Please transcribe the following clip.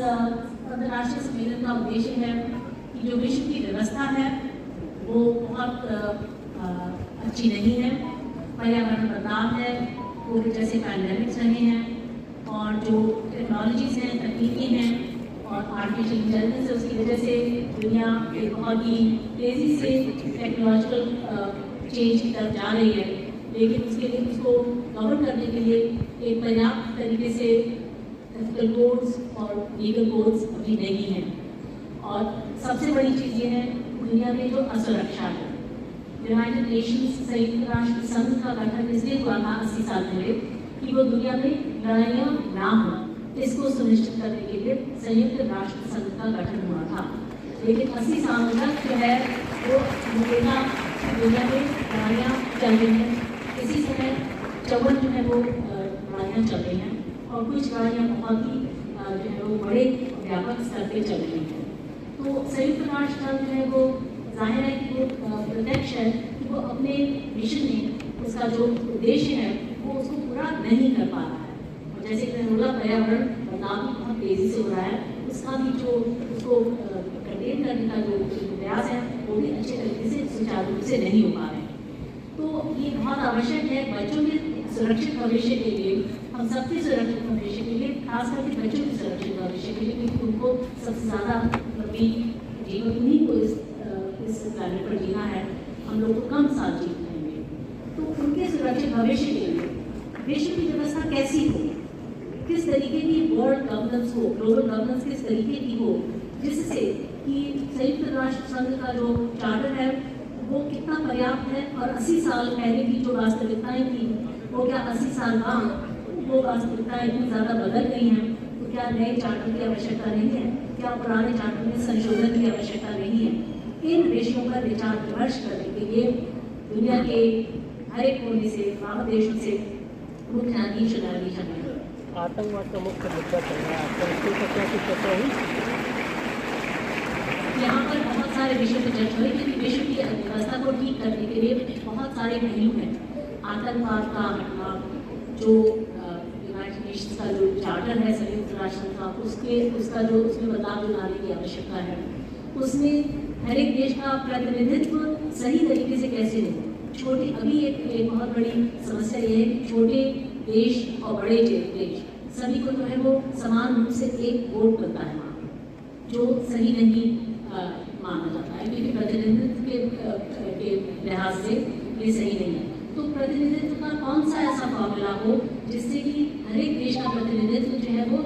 अंतर्राष्ट्रीय सम्मेलन का उद्देश्य है कि जो विश्व की व्यवस्था है वो बहुत अच्छी नहीं है। पर्यावरण बदलाव है, कोविड जैसे पैंडेमिक्स रहे हैं और जो टेक्नोलॉजीज हैं, तकनीकी हैं और आर्टिफिशियल इंटेलिजेंस है, उसकी वजह से दुनिया एक बहुत ही तेज़ी से टेक्नोलॉजिकल चेंज की तरफ जा रही है। लेकिन उसके लिए उसको कवर करने के लिए एक पर्याप्त तरीके से एथिकल कोड्स और लीगल कोड्स अभी नहीं हैं। और सबसे बड़ी चीज़ ये है दुनिया में जो असुरक्षा है। यूनाइटेड नेशंस संयुक्त राष्ट्र संघ का गठन इसलिए हुआ था 80 साल पहले कि वो दुनिया में लड़ाइयाँ ना हो, इसको सुनिश्चित करने के लिए संयुक्त राष्ट्र संघ का गठन हुआ था। लेकिन 80 साल तक जो है वो दुनिया में लड़ाइयाँ चल रही हैं। इसी समय 54 जो है वो लड़ाइयाँ चल रही हैं और कुछ लड़ाइयाँ बहुत ही जो है वो बड़े व्यापक स्तर पर चल रही हैं। तो संयुक्त राष्ट्र संघ जो है वो जाहिर है कि वो प्रत्यक्ष है कि वो अपने मिशन में उसका जो उद्देश्य है वो उसको पूरा नहीं कर पा रहा है। और जैसे कि मैंने बोला, पर्यावरण बदलाव भी बहुत तेज़ी से हो रहा है, उसका भी जो उसको कंटेन करने का जो प्रयास है वो भी अच्छे तरीके से सुचारू रूप से नहीं हो पा रहे हैं। तो ये बहुत आवश्यक है बच्चों के सुरक्षित भविष्य के लिए, हम सबके सुरक्षित भविष्य के लिए, खास करके बच्चों के सुरक्षित भविष्य के लिए, क्योंकि उनको सबसे ज़्यादा लंबी जीवन उन्हीं को इस प्लानेट पर जीना है। हम लोग को कम साल जी पाएंगे, तो उनके सुरक्षित भविष्य के लिए विश्व की व्यवस्था कैसी हो, किस तरीके की वर्ल्ड गवर्नेंस हो, ग्लोबल गवर्नेंस किस तरीके की हो, जिससे कि संयुक्त राष्ट्र संघ का जो चार्टर है वो कितना पर्याप्त है। और 80 साल पहले की जो वास्तविकताएं थी वो क्या 80 साल बाद वो वास्तविकताएं इतनी ज़्यादा बदल गई हैं, तो क्या नए चार्टर की आवश्यकता नहीं है, क्या पुराने चार्टर में संशोधन की आवश्यकता नहीं है। इन विषयों पर विचार विमर्श करने के लिए दुनिया के हर एक कोने से, बाहर देशों से मुख्य न्यायाधीश आतंकवाद का मुख्य मुद्दा चल रहा है, यहाँ पर बहुत सारे विषयों पर चर्चा हुई, क्योंकि विश्व की अर्थव्यवस्था को ठीक करने के लिए बहुत सारे पहलू हैं। आतंकवाद का हटना, जो यूनाइटेड नेशंस का जो चार्टर है संयुक्त राष्ट्र का, उसका जो उसमें बदलाव लाने की आवश्यकता है, उसमें हर एक देश का प्रतिनिधित्व सही तरीके से कैसे हो। छोटे अभी एक बहुत बड़ी समस्या ये है कि छोटे देश और बड़े देश सभी को जो है वो समान रूप से एक वोट मिलता है वहाँ, जो सही नहीं माना जाता है, क्योंकि प्रतिनिधित्व के लिहाज से ये सही नहीं है। तो प्रतिनिधित्व का कौन सा ऐसा फॉर्मूला हो जिससे कि हर एक देश का प्रतिनिधित्व जो है वो